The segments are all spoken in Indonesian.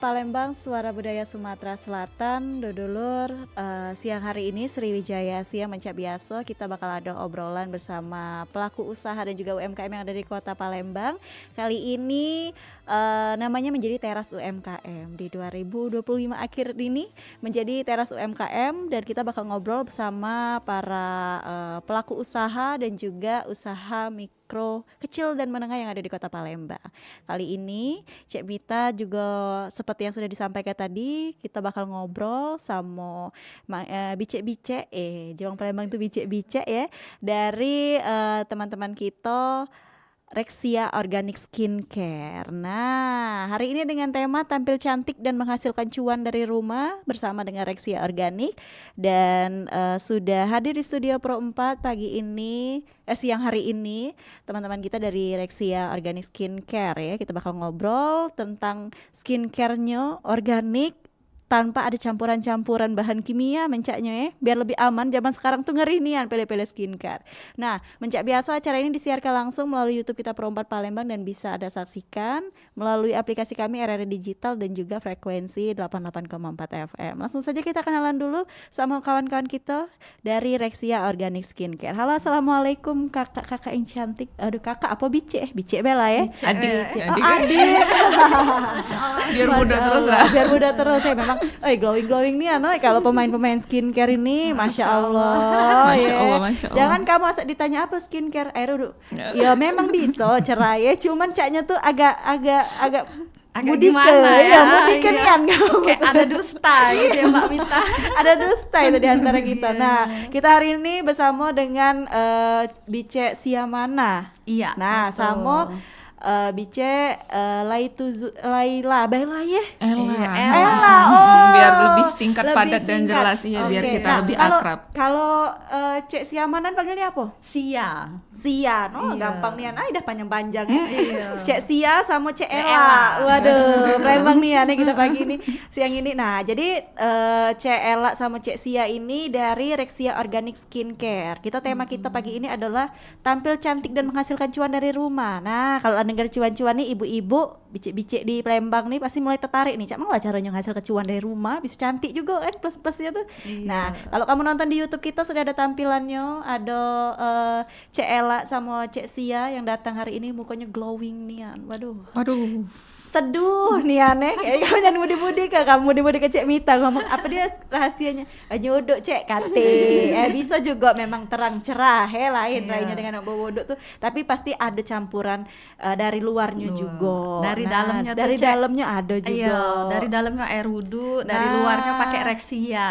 Palembang, Suara Budaya Sumatera Selatan, Dodolur. Siang hari ini Sriwijaya Siang Mencak Biaso, kita bakal ada obrolan bersama pelaku usaha dan juga UMKM yang ada di Kota Palembang. Kali ini namanya menjadi Teras UMKM. Di 2025 akhir ini menjadi Teras UMKM dan kita bakal ngobrol bersama para pelaku usaha dan juga usaha mikro, kecil dan menengah yang ada di Kota Palembang. Kali ini Cek Mita juga seperti yang sudah disampaikan tadi, kita bakal ngobrol sama bicek-bicek, Jawang Palembang itu bicek-bicek ya, dari teman-teman kita Rexia Organic Skincare. Nah, hari ini dengan tema tampil cantik dan menghasilkan cuan dari rumah bersama dengan Rexia Organic. Dan sudah hadir di studio Pro 4 siang hari ini teman-teman kita dari Rexia Organic Skincare ya. Kita bakal ngobrol tentang skincare-nya organik tanpa ada campuran-campuran bahan kimia mencaknya ya, biar lebih aman. Zaman sekarang tuh ngeri nian pilih-pilih skincare. Nah, Mencak Biasa acara ini disiarkan langsung melalui YouTube kita Pro 4 Palembang dan bisa Anda saksikan melalui aplikasi kami RRI Digital dan juga frekuensi 88,4 FM. Langsung saja kita kenalan dulu sama kawan-kawan kita dari Rexia Organic Skincare. Halo, assalamualaikum kakak-kakak yang cantik. Aduh, kakak apa bicek? Bicek Bella ya? Adik. Adik. Biar muda terus lah. Biar muda terus ya memang. Glowing nih kalau pemain-pemain skincare ini, masya Allah. Masya Allah. Jangan kamu asal ditanya apa skincare, Rudu. Ya memang bisa cerai ya, cuman caknya tuh agak gimana ya? Mudike nian kamu. Kayak ada dusta gitu ya Mbak Mita. Ada dusta itu di antara kita. Nah, kita hari ini bersama dengan Bice Siamana. Iya. Nah, sama Bice Laila ya. Ella. Biar lebih singkat, lebih padat dan singkat. jelas ya, biar Oke. kita Nah, lebih akrab. Kalau Cek Siamanan panggilnya apa? Sia. Sia, Iya. Gampang nian, dah panjang-panjang ya. Iya. Cek Sia sama Cek Ella. Ella. Waduh, Palembang nian ya kita pagi ini, siang ini. Nah, jadi Cek Ella sama Cek Sia ini dari Rexia Organic Skincare. Tema kita pagi ini adalah tampil cantik dan menghasilkan cuan dari rumah. Nah, kalau dengar cuan-cuan nih ibu-ibu bicik-bicik di Palembang nih pasti mulai tertarik nih. Cak mau lah caranya menghasil cuan dari rumah, bisa cantik juga kan plus-plusnya tuh. Iya. Nah, kalau kamu nonton di YouTube kita sudah ada tampilannya, ada Cek Ella sama Cek Sia yang datang hari ini mukanya glowing nian. Waduh. Teduh nih aneh, kayak kamu jangan mudi-mudi ke kamu mudi-mudi ke Cek Mita ngomong apa dia rahasianya, nyodok Cek kate, bisa juga memang terang cerah lain lainnya dengan bodok tuh, tapi pasti ada campuran dari luarnya juga, Dari dalamnya tuh, dari Cek. dalamnya ada juga, Iya, dari dalamnya air wudhu, dari luarnya pakai Rexia.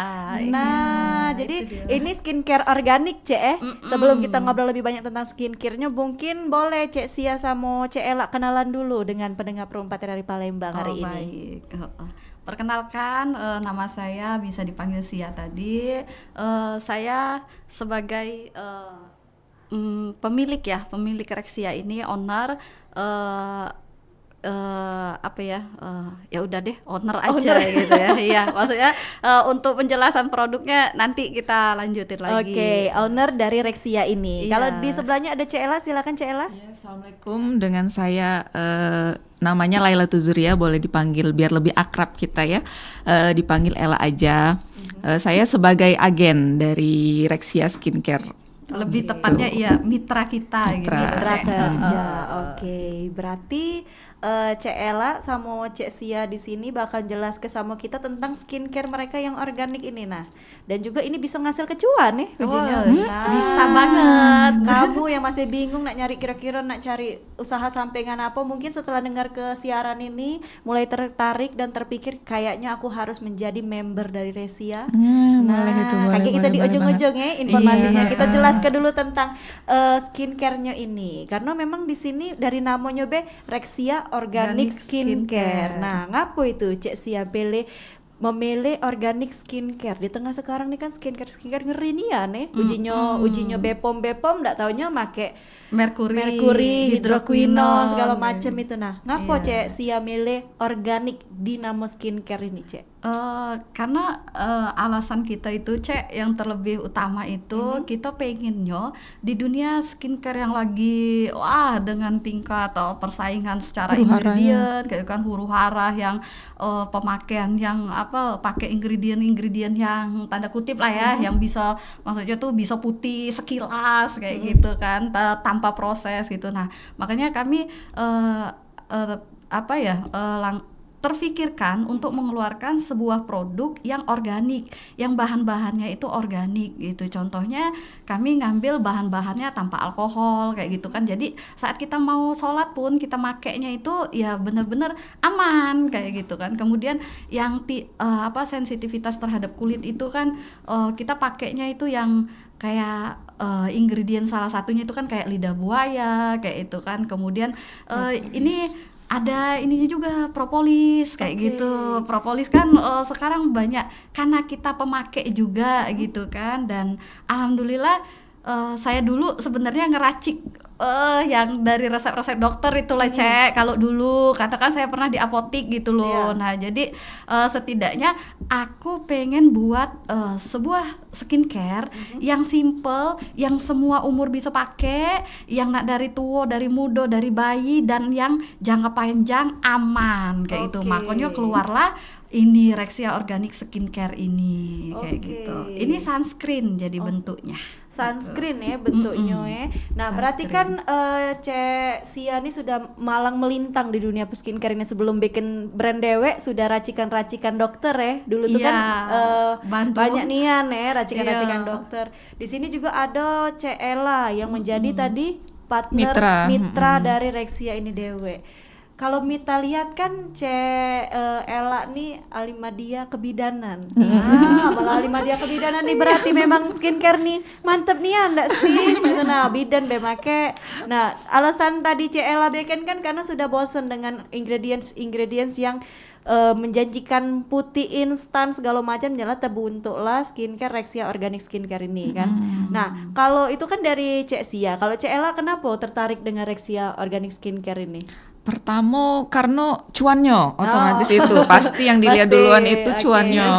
Nah, jadi ini skincare organik Cek Sebelum kita ngobrol lebih banyak tentang skincare-nya, mungkin boleh Cek Sia sama Cek Ella kenalan dulu dengan pendengar perempat dari Palembang hari ini. Baik. Perkenalkan, nama saya bisa dipanggil Sia tadi. Saya sebagai pemilik Rexia ini, owner. Ya udah deh owner aja gitu ya. Iya, maksudnya untuk penjelasan produknya nanti kita lanjutin lagi. Oke, owner dari Rexia ini. Iya. Kalau di sebelahnya ada Cek Ella, silakan Cek Ella. Ya, Assalamualaikum, dengan saya namanya Laila Tuzuria, boleh dipanggil biar lebih akrab kita ya, dipanggil Ella aja. Saya sebagai agen dari Rexia Skincare. Lebih tepatnya ya mitra kita gitu. Mitra Cek. kerja. Oke, berarti Cek Ella sama Cek Sia di sini bakal jelas ke sama kita tentang skincare mereka yang organik ini. Nah, dan juga ini bisa ngasil kecuan nih ujinya. Bisa banget. Kamu yang masih bingung nak nyari kira-kira nak cari usaha sampingan apa, mungkin setelah dengar ke siaran ini mulai tertarik dan terpikir kayaknya aku harus menjadi member dari Rexia. Boleh itu, boleh, Kayak kita boleh, di boleh ujung-ujung ya informasinya. Iya. Kita jelaskan dulu tentang skincare-nya ini. Karena memang di sini dari namanya Rexia Organic Organic Skincare. Skincare. Nah, ngapo itu Cek Sia memilih organic skincare di tengah sekarang nih kan skincare ngeri nih ya nih. Ujinya Bepom ndak taunya make merkuri, hidroquinone segala kayak macam gitu. itu. Nah, ngapo Iya. Cek Sia milih organik Dinamo Skincare ini, Cek? Karena alasan kita itu Cek, yang terlebih utama itu kita pengennya di dunia skincare yang lagi dengan tingkat persaingan secara Huru-haranya. ingredient kayak kan huru-hara yang pemakaian yang pakai ingredient yang tanda kutip lah ya, yang bisa maksudnya tuh bisa putih sekilas kayak gitu kan, tanpa proses gitu. Nah makanya kami terfikirkan untuk mengeluarkan sebuah produk yang organik, yang bahan-bahannya itu organik gitu. Contohnya kami ngambil bahan-bahannya tanpa alkohol kayak gitu kan. Jadi saat kita mau sholat pun kita makainya itu ya benar-benar aman kayak gitu kan. Kemudian yang sensitivitas terhadap kulit itu kan kita pakainya itu yang kayak ingredient salah satunya itu kan kayak lidah buaya kayak itu kan. Kemudian ini ada ininya juga propolis kayak gitu. Propolis kan sekarang banyak karena kita pemakai juga gitu kan. Dan alhamdulillah saya dulu sebenarnya ngeracik yang dari resep-resep dokter itu lah Cek. Kalau dulu karena kan saya pernah di apotik gitu loh. Nah jadi setidaknya aku pengen buat sebuah skincare yang simple, yang semua umur bisa pakai, yang dari tua, dari muda, dari bayi, dan yang jangka panjang aman kayak gitu. Makanya keluarlah ini Rexia Organic Skincare ini kayak gitu. Ini sunscreen jadi bentuknya. Sunscreen ya bentuknya ya. Nah, berarti kan Cek Sia ini sudah malang melintang di dunia skincare ini. Sebelum bikin brand dewek sudah racikan-racikan dokter ya. Dulu tuh kan banyak nian ya racikan-racikan dokter. Di sini juga ada Cek Ella yang menjadi tadi partner mitra dari Rexia ini dewek. Kalau Mita lihat kan Ella nih Alimadia kebidanan. Malah Alimadia kebidanan nih berarti memang skincare nih mantep nih ya enggak sih? Nah, bidan be make. Nah, alasan tadi Ella bikin kan karena sudah bosan dengan ingredients yang menjanjikan putih instan segala macam, nyala terbentuklah skincare Rexia Organic Skincare ini kan. Nah, kalau itu kan dari Cek Sia. Kalau Cek Ella kenapa tertarik dengan Rexia Organic Skincare ini? Pertama karena cuannya otomatis itu pasti yang dilihat duluan itu cuannya.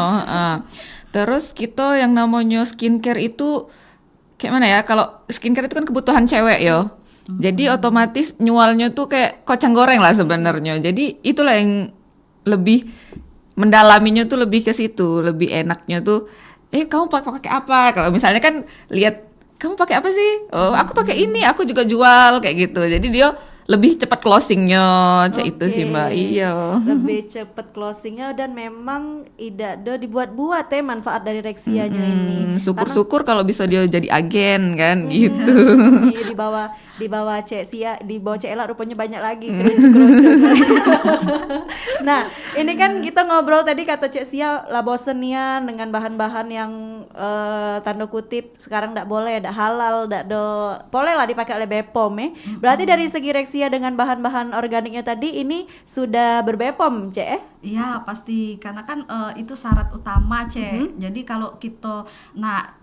Terus kita yang namanya skincare itu kayak mana ya? Kalau skincare itu kan kebutuhan cewek yo. Jadi otomatis nyualnya tuh kayak kocang goreng lah sebenarnya. Jadi itulah yang lebih mendalaminya tuh lebih ke situ, lebih enaknya tuh kamu pakai apa? Kalau misalnya kan lihat kamu pakai apa sih? Oh, aku pakai ini, aku juga jual kayak gitu. Jadi dia lebih cepat closingnya, itu sih Mbak. Iya. Lebih cepat closingnya dan memang tidak ada dibuat-buat manfaat dari Rexianya ini. Syukur-syukur kalau bisa dia jadi agen kan gitu. Di bawah Cek Sia, di bawah Cek Ella rupanya banyak lagi kerucut-kerucut. Nah, ini kan kita ngobrol tadi kata Cek Sia lah bosenian dengan bahan-bahan yang tanda kutip sekarang enggak boleh, enggak halal, enggak boleh lah dipakai oleh BPOM ya. Berarti dari segi Rexia dengan bahan-bahan organiknya tadi ini sudah berbepom Cek Iya pasti karena kan itu syarat utama Cek. Jadi kalau kita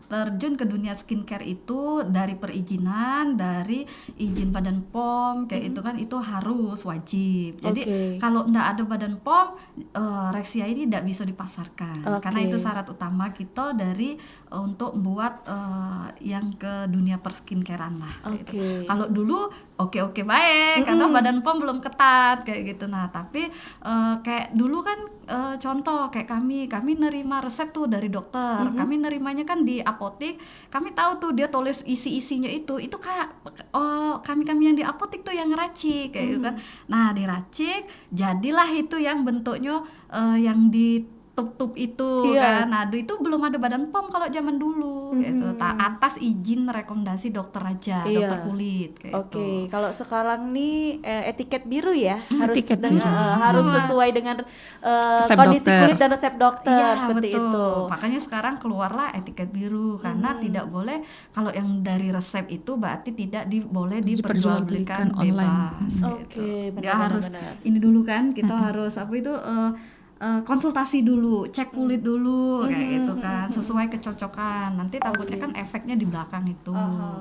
terjun ke dunia skincare itu dari perizinan, dari izin Badan POM kayak itu kan itu harus wajib. Jadi kalau enggak ada Badan POM Rexia ini tidak bisa dipasarkan karena itu syarat utama kita dari untuk membuat yang ke dunia perskincarean lah. Gitu. Kalau dulu oke baik karena Badan POM belum ketat kayak gitu. Nah tapi kayak dulu kan contoh kayak kami nerima resep tuh dari dokter, kami nerimanya kan di apotik, kami tahu tuh dia tulis isi-isinya itu kami yang di apotik tuh yang ngeracik kayak gitu kan. Nah diracik jadilah itu yang bentuknya yang di tup itu kan. Nah itu belum ada Badan POM kalau zaman dulu gitu. Atas izin rekomendasi dokter aja, dokter kulit kayak gitu. Kalau sekarang nih etiket biru ya, harus sesuai dengan kondisi dokter. kulit dan resep dokter seperti betul. itu. Makanya sekarang keluarlah etiket biru karena tidak boleh kalau yang dari resep itu berarti tidak boleh diperjualbelikan online. bebas. Dia harus ini dulu kan kita harus konsultasi dulu, cek kulit dulu kayak gitu kan, sesuai kecocokan. Nanti takutnya kan efeknya di belakang itu.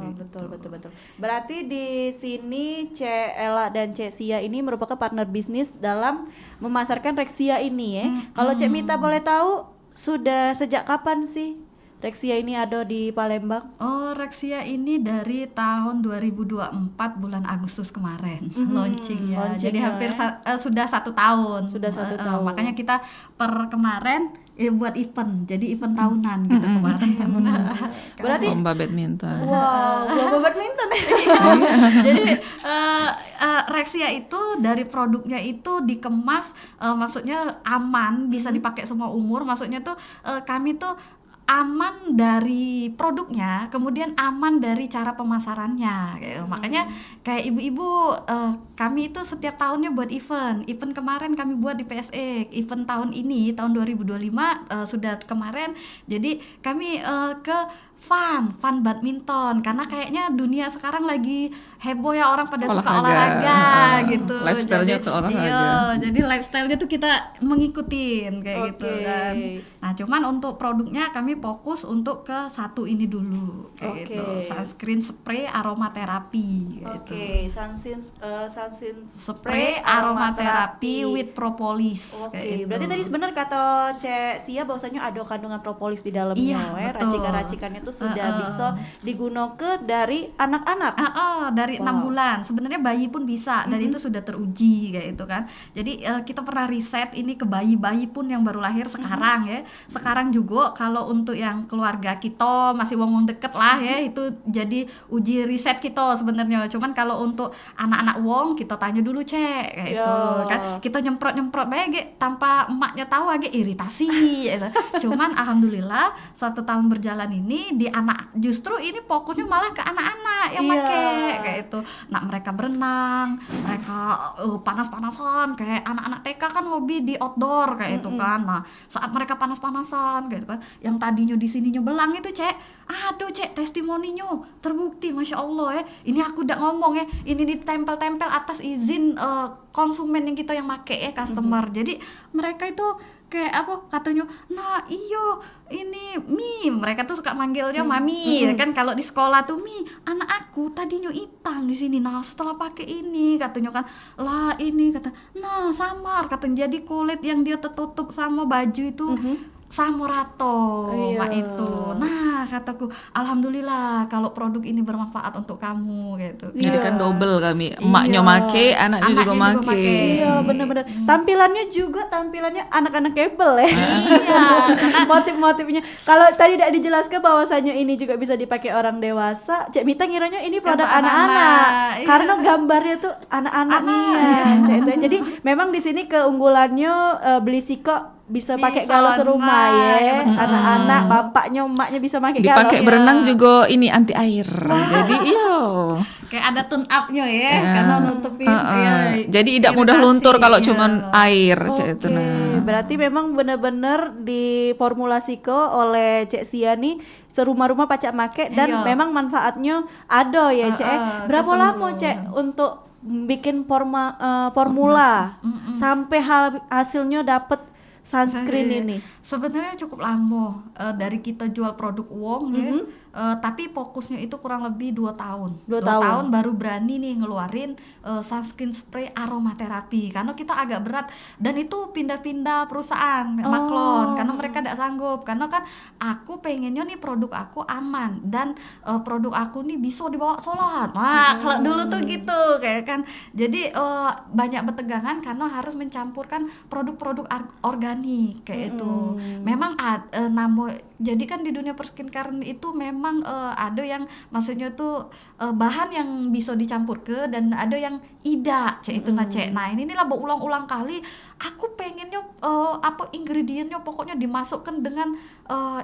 Gitu. Betul. Berarti di sini Cek Ella dan Cek Sia ini merupakan partner bisnis dalam memasarkan Rexia ini ya. Kalau Cek Mita boleh tahu sudah sejak kapan sih Rexia ini ada di Palembang? Oh, Rexia ini dari tahun 2024 bulan Agustus kemarin launchingnya. Jadi hampir sudah 1 tahun. Sudah 1 tahun. Makanya kita per kemarin buat event, jadi event tahunan gitu kemarin. Berarti lomba badminton. wow, lomba badminton. Jadi Rexia itu dari produknya itu dikemas, maksudnya aman, bisa dipakai semua umur. Maksudnya tuh kami tuh aman dari produknya, kemudian aman dari cara pemasarannya gitu. Makanya kayak ibu-ibu, kami itu setiap tahunnya buat event kemarin kami buat di PSE, event tahun ini tahun 2025 sudah kemarin. Jadi kami ke fun badminton, karena kayaknya dunia sekarang lagi heboh ya, orang pada suka olahraga gitu. Lifestyle-nya ke olahraga. Iya, jadi lifestyle-nya tuh kita mengikutin kayak gitu kan. Nah, cuman untuk produknya kami fokus untuk ke satu ini dulu kayak gitu. Sunscreen spray aromaterapi gitu. Sunscreen Spray aromaterapi with propolis. Oke, berarti tadi sebenarnya kata Cek Sia bahwasanya ada kandungan propolis di dalamnya, Iya, betul. racikan-racikannya itu sudah bisa digunakan dari anak-anak. Dari 6 bulan. Sebenarnya bayi pun bisa, dan itu sudah teruji kayak gitu kan. Jadi kita pernah riset ini ke bayi-bayi pun yang baru lahir sekarang ya. Sekarang juga kalau untuk yang keluarga kita masih wong deket lah ya, itu jadi uji riset kita sebenarnya. Cuman kalau untuk anak-anak wong kita tanya dulu Cek kayak gitu kan. Kita nyemprot baik tanpa emaknya tahu agak iritasi gitu. Cuman alhamdulillah 1 tahun berjalan ini di anak, justru ini fokusnya malah ke anak-anak yang pakai kayak itu. Nah, mereka berenang, mereka panas-panasan kayak anak-anak TK kan hobi di outdoor kayak itu kan. Nah, saat mereka panas-panasan kayak itu kan, yang tadinya di sininya belang itu Cek, aduh Cek, testimoninya terbukti, Masya Allah ya. Ini aku udah ngomong ya, ini ditempel-tempel atas izin konsumen yang kita yang make ya, customer. Jadi mereka itu kayak apa katanya, nah iyo ini Mi, mereka tuh suka manggilnya Mami kan. Kalau di sekolah tuh, Mi, anak aku tadinya hitam di sini, nah setelah pakai ini katanya kan, lah ini kata, nah samar katanya, jadi kulit yang dia tertutup sama baju itu samurato mak itu. Nah kataku, alhamdulillah kalau produk ini bermanfaat untuk kamu gitu. Jadi kan double kami, emaknya make, anaknya juga make. Iya, benar-benar. Tampilannya anak-anak kabel ya. Iya. Motif-motifnya. Kalau tadi tidak dijelaskan bahwasanya ini juga bisa dipakai orang dewasa, Cek Mita ngiranya ini produk anak-anak. Karena gambarnya tuh anak-anak nih ya. Jadi memang di sini keunggulannya beli siko bisa pakai galau serumah ya, anak-anak, bapaknya, emaknya bisa pakai galau. Dipakai berenang juga ini anti air. Jadi kayak ada tune up-nya ya, karena nutupin jadi tidak mudah luntur kalau cuman air. Oke, berarti memang benar-benar diformulasi oleh Cek Sia nih serumah-rumah pacak make, dan memang manfaatnya ada ya Cek. Berapa lama Cek untuk bikin formula sampai hasilnya dapat sunscreen ini? Sebenarnya cukup lama dari kita jual produk Wong ya. Tapi fokusnya itu kurang lebih 2 tahun. 2 tahun baru berani nih ngeluarin sunscreen spray aromaterapi, karena kita agak berat, dan itu pindah-pindah perusahaan maklon karena mereka tidak sanggup. Karena kan aku pengennya nih produk aku aman, dan produk aku nih bisa dibawa sholat. Nah kalau dulu tuh gitu kayak kan. Jadi banyak bertegangan karena harus mencampurkan produk-produk organik kayak itu. Memang jadi kan di dunia perskincare itu memang ada yang maksudnya tuh bahan yang bisa dicampur ke, dan ada yang tidak Cek itu Cek. Nah ini lah berulang-ulang kali aku pengennya ingredientnya pokoknya dimasukkan dengan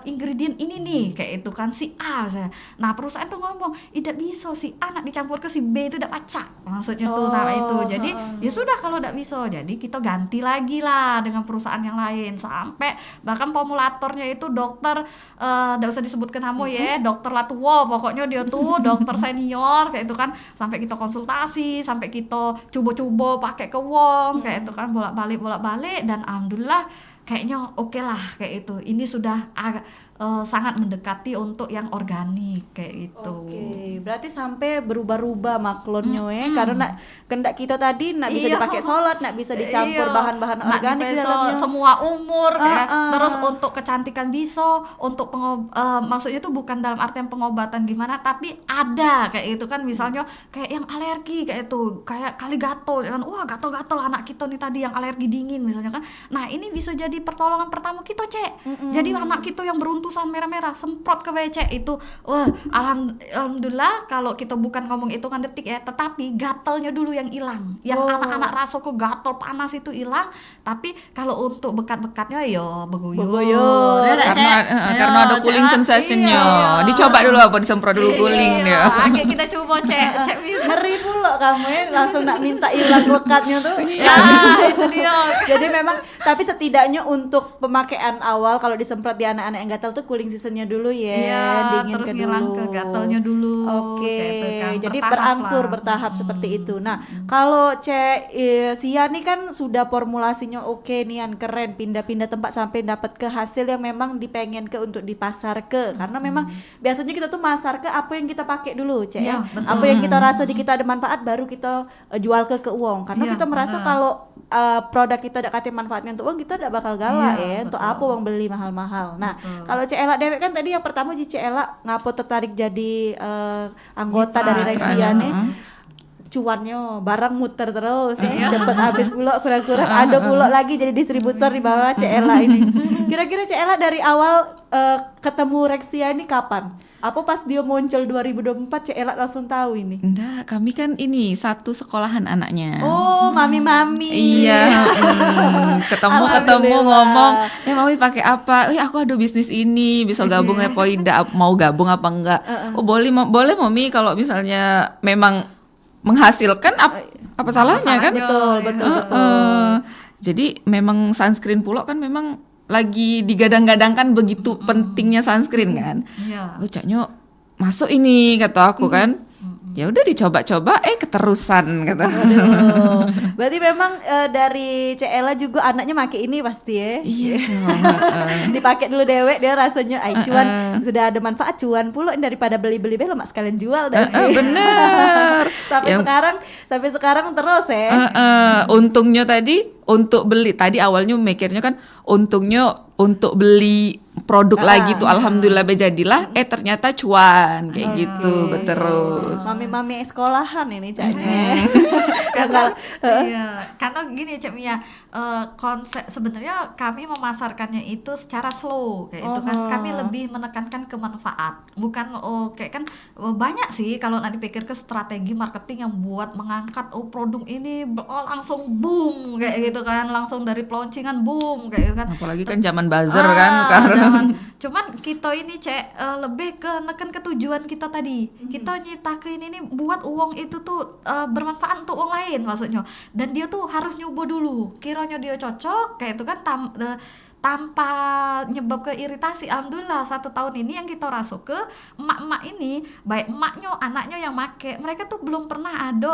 ingredient ini nih kayak itu kan, si A saya. Nah perusahaan tuh ngomong tidak bisa si A nak dicampur ke si B itu tidak pacak maksudnya tuh. Nah itu jadi ya sudah, kalau tidak bisa jadi kita ganti lagi lah dengan perusahaan yang lain, sampai bahkan formulatornya itu dokter tidak usah disebutkan nama ya, dokter Latuwo pokoknya dia tuh dokter senior kayak itu kan, sampai kita konsultasi, sampai kita coba-coba pakai ke Wong kayak itu kan, bolak-balik bolak-balik dan alhamdulillah kayaknya oke lah kayak itu. Ini sudah sangat mendekati untuk yang organik kayak gitu. Oke, berarti sampai berubah-ubah maklonnya karena kendak kita tadi nak bisa Iya. dipakai sholat, nak bisa dicampur Iya. bahan-bahan Nak organik di dipeso dalamnya. semua umur ya. Ah. Terus untuk kecantikan bisa, untuk maksudnya itu bukan dalam artian pengobatan gimana, tapi ada kayak itu kan, misalnya kayak yang alergi kayak itu, kayak kali gatal kan, wah gatal-gatal anak kita nih tadi yang alergi dingin misalnya kan. Nah, ini bisa jadi pertolongan pertama kita, Cek. Jadi anak kita yang beruntusan merah-merah semprot ke WC itu, wah alhamdulillah kalau kita bukan ngomong hitungan detik ya, tetapi gatalnya dulu yang hilang. Yang anak-anak rasa kok gatal panas itu hilang, tapi kalau untuk bekat-bekatnya ya beguyur. Beguyur. Ya, Cek? Karena ada Cek. cooling sensation-nya. Iya. Dicoba dulu apa disemprot dulu cooling Iya, dia. oke, kita coba cek Ngeri pula kamu ya, langsung nak minta hilang lekatnya tuh. ya itu dia. Jadi memang, tapi setidaknya untuk pemakaian awal kalau disemprot di anak-anak yang gatal tuh cooling seasonnya dulu ya, Iya, dingin terus ke ngilang dulu. ke gatalnya dulu. Oke, kayak itu kan. jadi Bertahap berangsur lah. bertahap seperti itu. Nah, kalau Sia nih kan sudah formulasinya oke nian keren, pindah-pindah tempat sampai dapat ke hasil yang memang dipengen ke untuk dipasar ke. Karena memang biasanya kita tuh masar ke apa yang kita pakai dulu, Cek. Iya, Ya. betul. Apa yang kita rasa di kita ada manfaat baru kita jual ke uang. Karena Iya, kita merasa benar. kalau produk kita ada kate manfaatnya untuk uang, kita tidak bakal galak Iya, ya untuk betul. apa uang beli mahal-mahal. Nah, Betul. kalau Cek Ela dewek kan tadi yang pertama di Cek Ela ngapo tertarik jadi anggota Mitra, dari Reksia mitranya, nih. Cuannya barang muter terus Iya. cepet habis pula, kurang-kurang ada pula lagi jadi distributor di bawah Cek Ela ini. Kira-kira Cek Ela dari awal ketemu Reksia ini kapan? Apa pas dia muncul 2024 Cek Ela langsung tahu ini? Enggak, kami kan ini satu sekolahan anaknya. Oh, mami-mami. Iya, ketemu Alhamdulillah. ngomong, mami pakai apa? Aku ada bisnis ini, bisa gabung ya? Tidak mau gabung apa enggak? Oh boleh, boleh mami kalau misalnya memang menghasilkan apa salahnya kan? Betul, betul, betul. Jadi memang sunscreen pula kan memang lagi digadang-gadangkan begitu pentingnya sunscreen kan? Iya. Oh caknya masuk ini kata aku kan. Ya udah dicoba-coba keterusan kata. Aduh. Berarti memang dari Cek Ela juga anaknya make ini pasti ya. Iya dong. Dipakai dulu dewek dia rasanya cuan, sudah ada manfaat cuan pula daripada beli-beli lemak sekalian jual dah sih. Bener. sampai sekarang terus ya. Untungnya tadi untuk beli, tadi awalnya mikirnya kan untungnya untuk beli produk lagi tuh alhamdulillah bejadilah ternyata cuan kayak gitu berterus. Mami-mami sekolahan ini Caknya. Iya, karena gini Cek Mia, konsep sebenarnya kami memasarkannya itu secara slow kayak itu kan. Kami lebih menekankan ke manfaat, bukan kayak kan banyak sih kalau nanti dipikir ke strategi marketing yang buat mengangkat produk ini langsung boom kayak gitu kan, langsung dari launcingan boom kayak gitu kan. Apalagi kan zaman buzzer kan karena Cuman kita ini Cek lebih ke neken ke tujuan kita tadi. Kita nyiptakeun ini buat uang itu tuh bermanfaat untuk orang lain maksudnya. Dan dia tuh harus nyoba dulu. Kiranya dia cocok kayak itu kan tanpa nyebab ke iritasi. Alhamdulillah 1 tahun ini yang kita rasa ke emak-emak ini, baik emaknya, anaknya yang make, mereka tuh belum pernah ada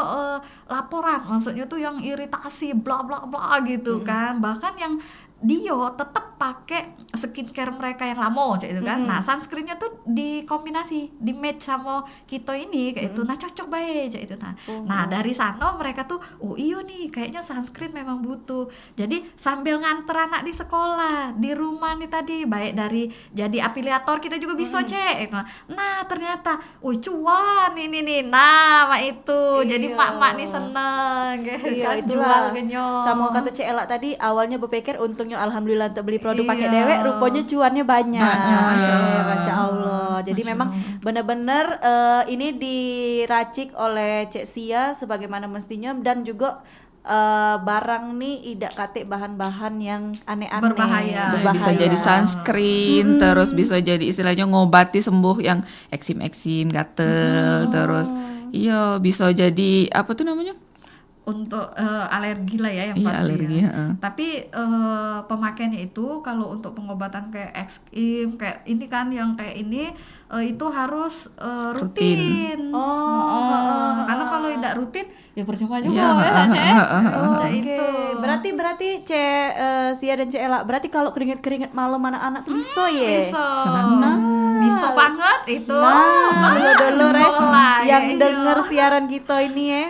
laporan maksudnya tuh yang iritasi bla bla bla gitu kan. Bahkan yang dia tetap pakai skincare mereka yang lama kayak itu kan. Nah, sunscreennya tuh dikombinasi, di match sama kita ini kayak itu. Nah, cocok baik kayak itu. Nah, dari sana mereka tuh oh iya nih kayaknya sunscreen memang butuh. Jadi sambil nganter anak di sekolah, di rumah nih tadi, baik dari jadi afiliator kita juga bisa cek. Nah, ternyata cuan ini nih. Nah, mak itu. Jadi mak-mak nih seneng Iya, kan itulah. jual kenyong. Sama kata Cek Ela tadi, awalnya berpikir untungnya alhamdulillah untuk beli produk pakai dewek, rupanya cuannya banyak. Masya Allah. Jadi memang benar-benar ini diracik oleh Cek Sia sebagaimana mestinya, dan juga barang nih tidak kate bahan-bahan yang aneh-aneh, Berbahaya. bisa jadi sunscreen, terus bisa jadi istilahnya ngobati sembuh yang eksim-eksim, gatel, terus iya bisa jadi apa tuh namanya? untuk alergi lah ya yang Iya, pasti alergi, ya. heeh. Tapi pemakaiannya itu kalau untuk pengobatan kayak eksim kayak ini kan yang kayak ini itu harus rutin. Karena kalau tidak rutin ya percuma juga Iya, ya Cek. Oke. Itu. Berarti Cek Sia dan Cek Ela, berarti kalau keringet malam anak-anak tuh bisa ya? Bisa. Senang. Bisa banget itu. Dulur jempol lah, yang ya, denger iya. siaran kita ini ya,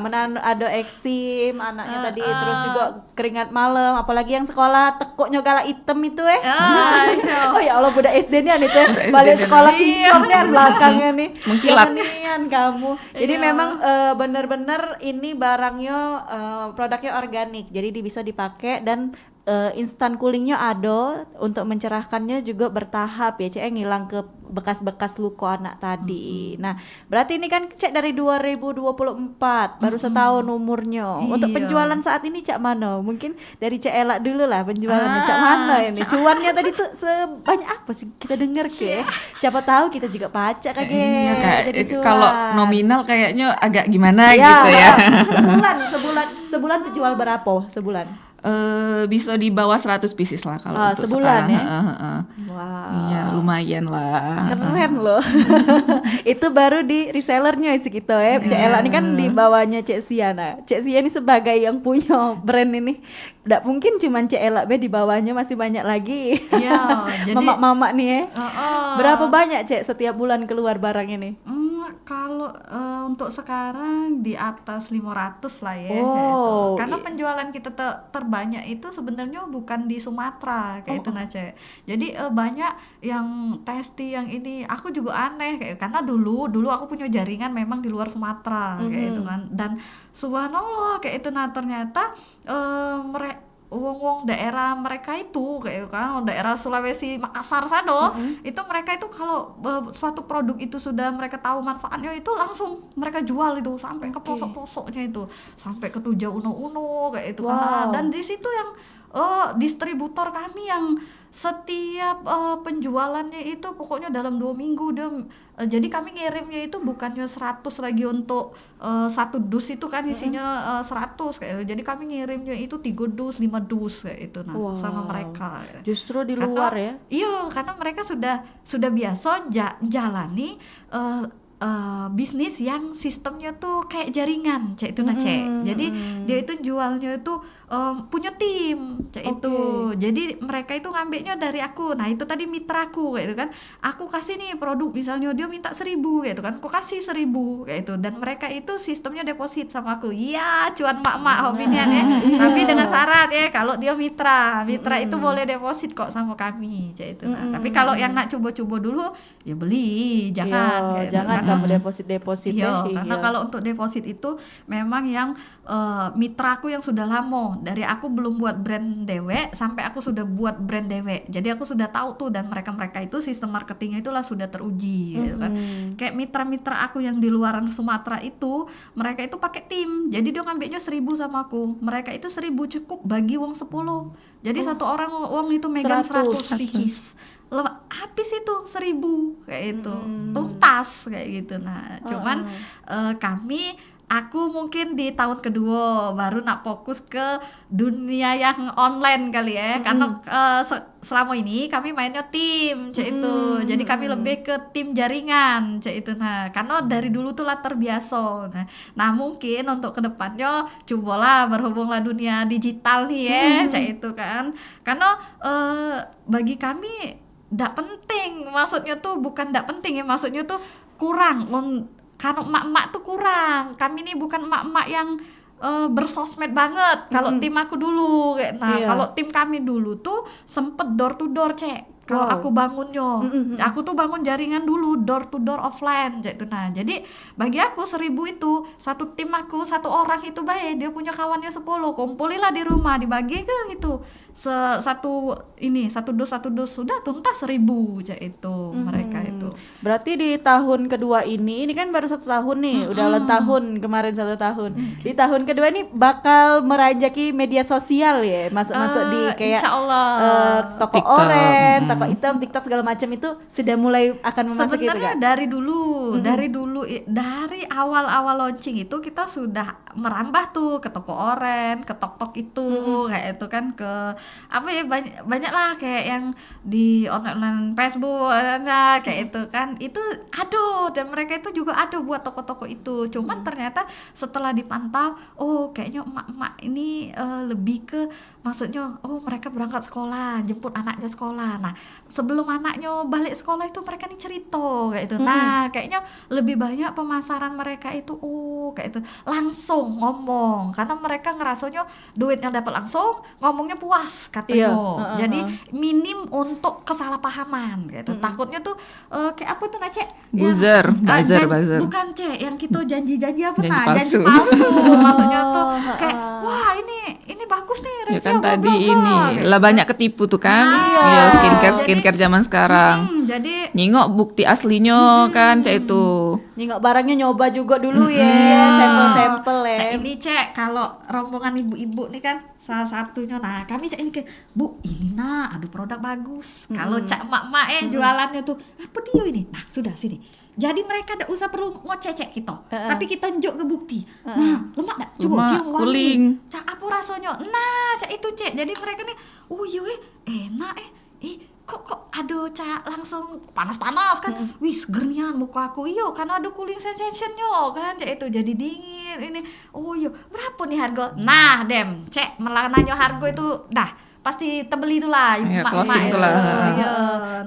menahan ada eksim anaknya tadi, terus juga keringat malam, apalagi yang sekolah tekuknya kala item itu iya. Oh ya Allah, budak SD nih itu Budak SD balik nih. sekolah kinclong nih belakangnya nih. Mengkilat. Kemenian kamu. Jadi memang bener-bener ini barangnya produknya organik, jadi bisa dipakai dan instan coolingnya ada untuk mencerahkannya juga bertahap ya Cek, ngilang ke bekas-bekas luka anak tadi. Nah, berarti ini kan Cek dari 2024 baru setahun umurnya. Untuk Iya. penjualan saat ini Cak mana? Mungkin dari Cek Ela dulu lah penjualannya Cak mana ini? Cuannya tadi tuh sebanyak apa sih kita dengar Cek? Siapa tahu kita juga pacak kan Iya, jadi kayak cuan. kalau nominal kayaknya agak gimana Ya, gitu ya. sebulan terjual berapa sebulan? Bisa di bawah 100 pieces lah kalau untuk sebulan sekarang. ya? Wow. Iya, lumayan lah. Keren loh. Itu baru di resellernya sih gitu ya. Cek Ela ini kan di bawahnya Cek Siana. Cek Sia ini sebagai yang punya brand ini, nggak mungkin cuman Cek Ela be, di bawahnya masih banyak lagi. Iya, jadi Mama-mama nih ya. Heeh. Berapa banyak Cek setiap bulan keluar barang ini? Kalau untuk sekarang di atas 500 lah ya. Oh, gitu. Karena penjualan kita terbanyak itu sebenarnya bukan di Sumatera kayak itu Nace. Jadi banyak yang testi yang ini. Aku juga aneh kayak karena dulu aku punya jaringan memang di luar Sumatera kayak itu kan. Dan subhanallah kayak itu nah ternyata wong-wong daerah mereka itu kayak kan daerah Sulawesi Makassar sana itu mereka itu kalau suatu produk itu sudah mereka tahu manfaatnya itu langsung mereka jual itu sampai ke pelosok-pelosoknya itu sampai ke Tuja Uno kayak itu kan. Dan di situ yang distributor kami yang setiap penjualannya itu pokoknya dalam 2 minggu jadi kami ngirimnya itu bukannya 100 lagi untuk satu dus itu kan isinya 100 kayak jadi kami ngirimnya itu 3 dus 5 dus kayak itu sama mereka. Justru di luar ya. Iya, karena mereka sudah biasa jalani bisnis yang sistemnya tuh kayak jaringan Cek itu Cek. Jadi dia itu jualnya itu punya tim Cek itu. Jadi mereka itu ngambilnya dari aku. Nah, itu tadi mitraku kayak itu kan. Aku kasih nih produk misalnya dia minta 1.000 kayak itu kan. Aku kasih 1.000 kayak itu dan mereka itu sistemnya deposit sama aku. Iya, cuan mak-mak hobinya ya. Tapi dengan syarat ya kalau dia mitra itu boleh deposit kok sama kami Cek itu. Nah, tapi kalau yang nak coba-coba dulu ya beli, jangan kayak jangan itu. kamu deposit Iya, karena kalau untuk deposit itu memang yang mitraku yang sudah lama. Dari aku belum buat brand dewek sampai aku sudah buat brand dewek. Jadi aku sudah tahu tuh dan mereka itu sistem marketingnya itulah sudah teruji gitu kan. Kayak mitra-mitra aku yang di luaran Sumatera itu, mereka itu pakai tim. Jadi dia ngambilnya 1.000 sama aku. Mereka itu 1.000 cukup bagi wong 10. Jadi satu orang wong itu megang 100 pieces. Habis itu 1.000 kayak itu tuntas kayak gitu. Nah cuman aku mungkin di tahun kedua baru nak fokus ke dunia yang online kali ya karena selama ini kami mainnya tim Cek itu. Jadi kami lebih ke tim jaringan Cek itu. Nah karena dari dulu tuh lah terbiasa. Nah mungkin untuk kedepannya cobalah berhubunglah dunia digital nih ya Cek itu kan. Karena bagi kami ndak penting, maksudnya tuh bukan ndak penting ya, maksudnya tuh kurang karena emak-emak tuh kurang. Kami nih bukan emak-emak yang bersosmed banget. Kalau tim aku dulu kayak kalau tim kami dulu tuh sempet door to door Cek. Kalau aku bangunnya, aku tuh bangun jaringan dulu door to door offline Cek itu. Nah jadi bagi aku 1.000 itu satu tim aku satu orang itu baik dia punya kawannya 10 kumpulilah di rumah dibagi ke itu satu dus sudah tuntas 1.000 Cek itu mereka itu. Berarti di tahun kedua ini kan baru 1 tahun nih, udah ulang tahun kemarin 1 tahun. Di tahun kedua ini bakal meranjaki media sosial ya, masuk-masuk di kayak Insya Allah. toko TikTok, oren, toko hitam, TikTok segala macam itu sudah mulai akan memasuki itu Sebenarnya kan? dari awal-awal launching itu kita sudah merambah tuh ke toko oren, ke tok-tok itu, kayak itu kan, ke apa ya, banyak lah kayak yang di online Facebook kayak itu kan, itu aduh, dan mereka itu juga ada buat toko-toko itu. Cuman ternyata setelah dipantau, oh kayaknya emak-emak ini lebih ke, maksudnya mereka berangkat sekolah, jemput anaknya sekolah. Nah, sebelum anaknya balik sekolah itu mereka nih cerita kayak itu. Nah, kayaknya lebih banyak pemasaran mereka itu kayak itu langsung ngomong, karena mereka ngerasanya duitnya dapat langsung, ngomongnya puas katanya. Jadi minim untuk kesalahpahaman gitu. Takutnya tuh kayak apa tuh Cek? Buzzer, buzzer. Bukan Cek, yang kita janji-janji apa Janji janji palsu. palsu. Maksudnya tuh kayak wah ini bagus nih Ya Rexia, kan bla, tadi bla, bla, ini gitu. lah banyak ketipu tuh kan. Nah, Ya jadi- skincare zaman sekarang. Jadi Nyingok bukti aslinya kan cak itu. Nyingok barangnya nyoba juga dulu ya, sampel-sampel ya. Cek ini Cek, kalau rombongan ibu-ibu nih kan salah satunya, nah kami Cek ini kayak, Bu ini ada produk bagus. Kalau Cak emak-emak jualannya tuh apa dia ini, nah sudah sini. Jadi mereka tidak usah perlu ngecek kita, tapi kita tunjuk ke bukti. Nah lemak dak, coba Lemak, cium wangi. cooling. Cak apa rasanya, nah Cak itu Cek. Jadi mereka nih, oh iya enak kok aduh Cak langsung panas-panas kan, wih segernya muka aku, iya karena ada cooling sensationnya kan Cak, itu jadi dingin ini. Oh iya berapa nih harga, nah Cek melananya harga itu dah pasti tebel itulah Ya, emak-emak closing itu. itulah. Iya,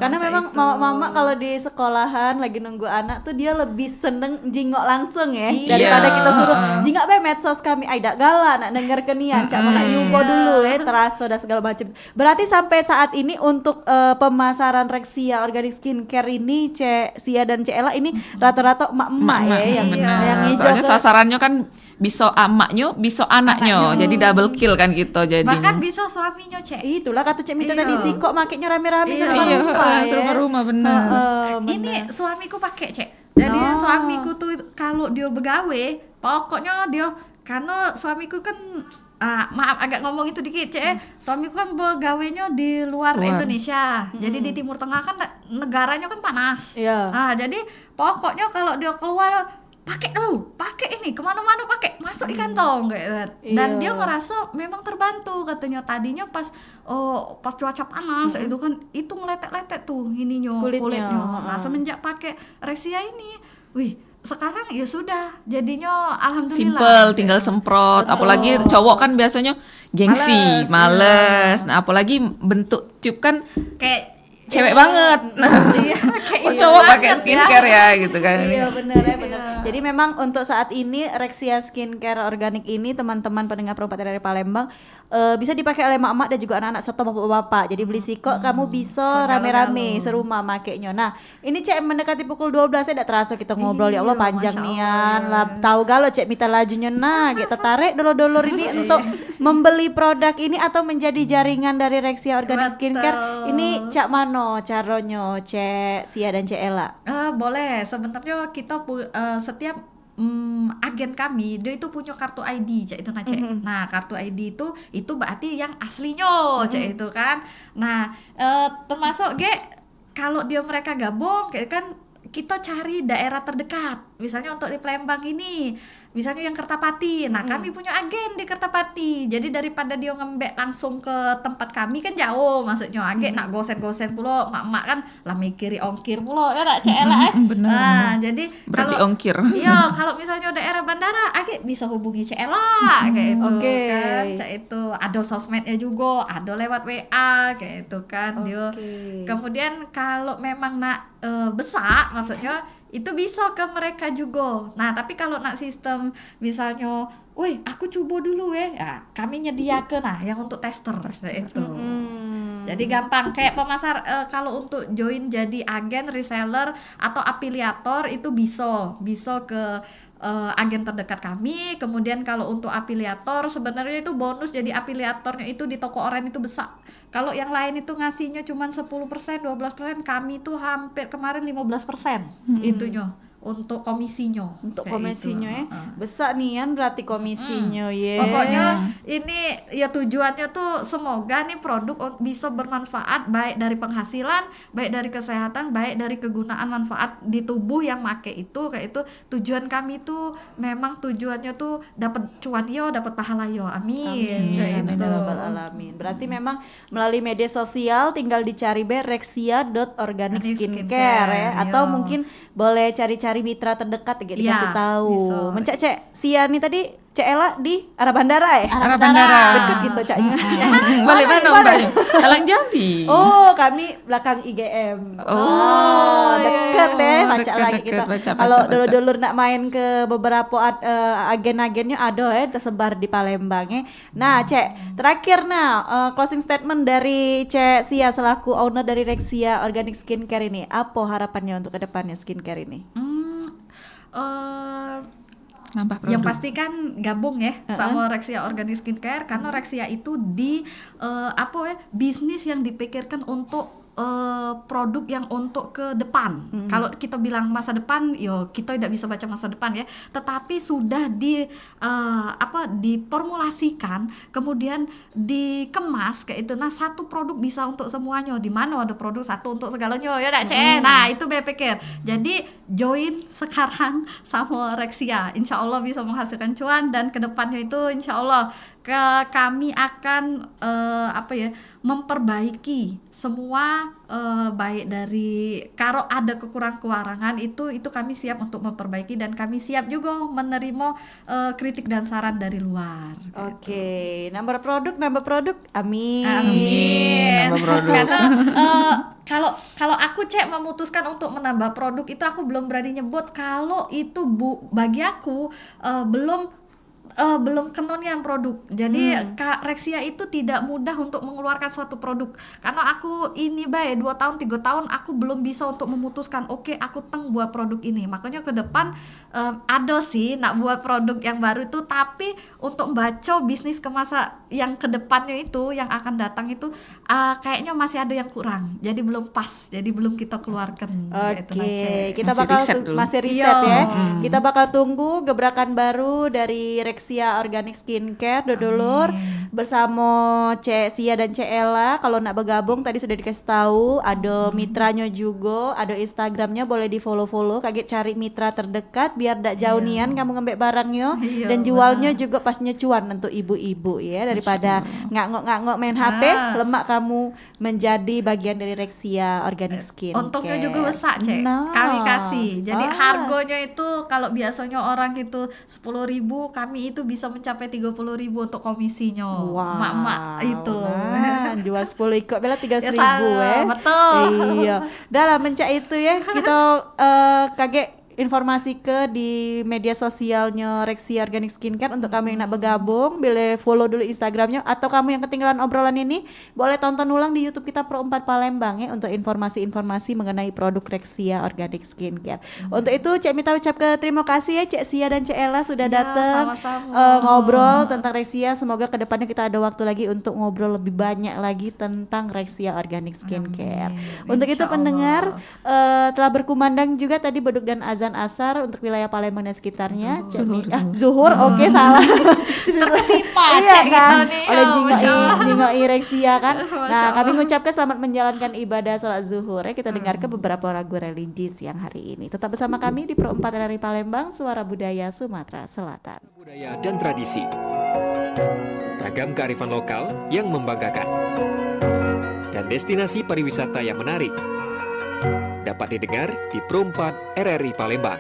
Karena nah, Cak memang itu. mama kalau di sekolahan lagi nunggu anak tuh dia lebih seneng jingok langsung ya, Iya. daripada kita suruh jingok medsos kami aidak gala nak denger kenian cak mana nyuko dulu terasa dan segala macam. Berarti sampai saat ini untuk pemasaran Rexia Organic Skincare ini Cek Sia dan Cek Ella ini rata-rata emak-emak ya yang hijau Soalnya ke- sasarannya kan bisa amaknya, bisa anaknya. Jadi double kill kan gitu bahkan jadinya. bisa suaminya Cek. itulah kata Cek Mita Iya. tadi sih kok makainya rame-rame Iya. sama Iya, rumah ya. serumah rumah benar. Ini suamiku pakai Cek. Jadi suamiku tuh kalau dia begawe, pokoknya dia, karena suamiku kan maaf agak ngomong itu dikit Cek. Suamiku kan begawenya di luar Indonesia. Jadi di Timur Tengah kan negaranya kan panas. Iya. Nah, jadi pokoknya kalau dia keluar pakai ini kemana-mana pakai, masuk di kantong kayak. Dan Iya. dia merasa memang terbantu katanya. Tadinya pas cuaca panas itu kan itu ngeletek-letek tuh ininya Kulitnya. Nah semenjak pakai Rexia ini, wih sekarang ya sudah jadinya alhamdulillah. Simple, tinggal semprot. Apalagi cowok kan biasanya gengsi, males. Nah, apalagi bentuk tube kan Kayak cewek banget. iya, kayak Kok iya cowok pakai banget skincare ya gitu kan. Iya benar ya benar. Jadi memang untuk saat ini Rexia Skincare Organik ini teman-teman pendengar Perupatan dari Palembang bisa dipakai oleh emak-emak dan juga anak-anak serta bapak-bapak. Jadi beli siko kamu bisa rame-rame serumah makainya. Nah, ini Cek mendekati pukul 12 saya tidak terasa kita ngobrol ya Allah panjang Masya nian. Lah tahu galo Cek Mita lajunya nah kita tarik dolor-dolor ini untuk membeli produk ini atau menjadi jaringan dari Rexia Organic Betul. Skincare. Ini Cak mano caronyo Cek Sia dan Cek Ella. Boleh, sebenarnya kita setiap agen kami dia itu punya kartu ID Cek itu Cek. Nah kartu ID itu berarti yang aslinya Cek itu kan. Nah termasuk kalau dia mereka gabung kayak kan kita cari daerah terdekat. Misalnya untuk di Palembang ini, misalnya yang Kertapati. Nah, kami punya agen di Kertapati. Jadi daripada dia ngembek langsung ke tempat kami kan jauh, maksudnya agen nak gosen-gosen pula, mak-mak kan lah mikiri ongkir pula ya nak Cek Ella Benar. Nah, jadi Berarti kalau ongkir. iya, kalau misalnya daerah bandara, Age bisa hubungi Cek Ella kayak itu Oke. kan. Cek itu ada sosmednya juga, ada lewat WA kayak itu kan dia. Oke. Kemudian kalau memang nak besar maksudnya itu bisa ke mereka juga. Nah, tapi kalau nak sistem misalnya, wih aku coba dulu ya kami nyediakan yang untuk tester. Nah, itu. Jadi gampang kayak pemasar kalau untuk join jadi agen, reseller atau afiliator itu bisa ke agen terdekat kami. Kemudian kalau untuk afiliator sebenarnya itu bonus jadi afiliatornya itu di toko online itu besar. Kalau yang lain itu ngasihnya cuma 10%, 12%, kami itu hampir kemarin 15% itunya untuk komisinya. Untuk Kayak komisinya gitu. ya besar nih kan berarti komisinya ya. Pokoknya ini ya tujuannya tuh semoga nih produk bisa bermanfaat baik dari penghasilan, baik dari kesehatan, baik dari kegunaan manfaat di tubuh yang make itu kayak itu. Tujuan kami tuh memang tujuannya tuh dapat cuan yo, dapat pahala yo. Amin. Kayak Amin gitu. ya rabbal alamin. Berarti memang melalui media sosial tinggal dicari rexia.organic Organic skincare skincare, ya. iya. Atau mungkin boleh cari mitra terdekat gitu Iya, dikasih tahu. bisa. Mencak Cek Sia nih tadi Cek Ela di arah bandara ya? Arah bandara. Deket gitu Caknya. Balik mana Mbak? Talang Jambi. Oh, kami belakang IGM. Oh, Deket deh, baca deket, lagi deket, kita. baca. Kalau dulur-dulur nak main ke beberapa agen-agennya ada ya tersebar di Palembang ya. Nah, Cek, terakhir closing statement dari Cek Sia selaku owner dari Rexia Organic Skincare ini. Apa harapannya untuk kedepannya skincare ini? Nambah produk. Yang pasti kan gabung ya sama Rexia Organic Skincare karena Rexia itu bisnis yang dipikirkan untuk produk yang untuk ke depan. Kalau kita bilang masa depan, yo kita tidak bisa baca masa depan ya. Tetapi sudah diformulasikan, kemudian dikemas kayak itu. Nah, satu produk bisa untuk semuanya. Di mana ada produk satu untuk segalanya ya dak Cek. Nah, itu saya pikir. Jadi join sekarang sama Rexia. Insya Allah bisa menghasilkan cuan dan kedepannya itu insya Allah kami akan memperbaiki semua baik dari kalau ada kekurangan itu kami siap untuk memperbaiki dan kami siap juga menerima kritik dan saran dari luar. Oke, nambah produk, amin. Nambah produk. Karena kalau aku Cek memutuskan untuk menambah produk itu aku belum berani nyebut kalau itu bagi aku belum kenonian produk. Jadi Kak Rexia itu tidak mudah untuk mengeluarkan suatu produk. Karena aku ini 2 tahun 3 tahun aku belum bisa untuk memutuskan oke, aku buat produk ini. Makanya ke depan ada sih nak buat produk yang baru itu, tapi untuk baca bisnis ke masa yang ke depannya itu yang akan datang itu kayaknya masih ada yang kurang. Jadi belum pas. Jadi belum kita keluarkan. Oke, kita Masih bakal riset dulu. masih riset ya. Iya. Kita bakal tunggu gebrakan baru dari Rexia Organic Skincare dulur bersama Cek Sia dan Cek Ella. Kalau nak bergabung tadi sudah dikasih tahu, ada mitranya juga, ada Instagramnya boleh di follow. Kaget cari mitra terdekat biar dak jauh nian kamu ngembek barangnya Iya, dan jualnya juga pasnya cuan untuk ibu-ibu ya, daripada ngangok main HP, lemak kamu menjadi bagian dari Rexia Organic Skincare. Untungnya juga besar Cek. Nah. Kami kasih. Jadi harganya itu kalau biasanya orang itu 10.000, kami itu bisa mencapai 30.000 untuk komisinya. Wow, Mak-mak itu. nah, jual 10 ikut bela 3.000 Betul. Iya. Dah lah mencak itu ya. Kita kaget informasi ke di media sosialnya Rexia Organic Skincare untuk kamu yang nak bergabung, boleh follow dulu Instagramnya, atau kamu yang ketinggalan obrolan ini boleh tonton ulang di YouTube kita Pro 4 Palembang ya untuk informasi-informasi mengenai produk Rexia Organic Skincare. Untuk itu Cek Mita ucap ke terima kasih ya Cek Sia dan Cek Ella sudah Ya, datang sama-sama. ngobrol tentang Rexia. Semoga kedepannya kita ada waktu lagi untuk ngobrol lebih banyak lagi tentang Rexia Organic Skincare. Untuk itu Insya pendengar telah berkumandang juga tadi beduk dan azan asar untuk wilayah Palembang dan sekitarnya. Zuhur, oke salah. Terkesima, Iya Cek, kan, gitu nih. oleh Oh, Masya Allah. jingoi Rexia kan. Masya Nah, kami Allah. mengucapkan selamat menjalankan ibadah sholat zuhur ya. Kita dengarkan beberapa lagu religi siang hari ini. Tetap bersama kami di Pro 4 dari Palembang, Suara Budaya Sumatera Selatan. Budaya dan tradisi, ragam kearifan lokal yang membanggakan, dan destinasi pariwisata yang menarik dapat didengar di Pro 4 RRI Palembang.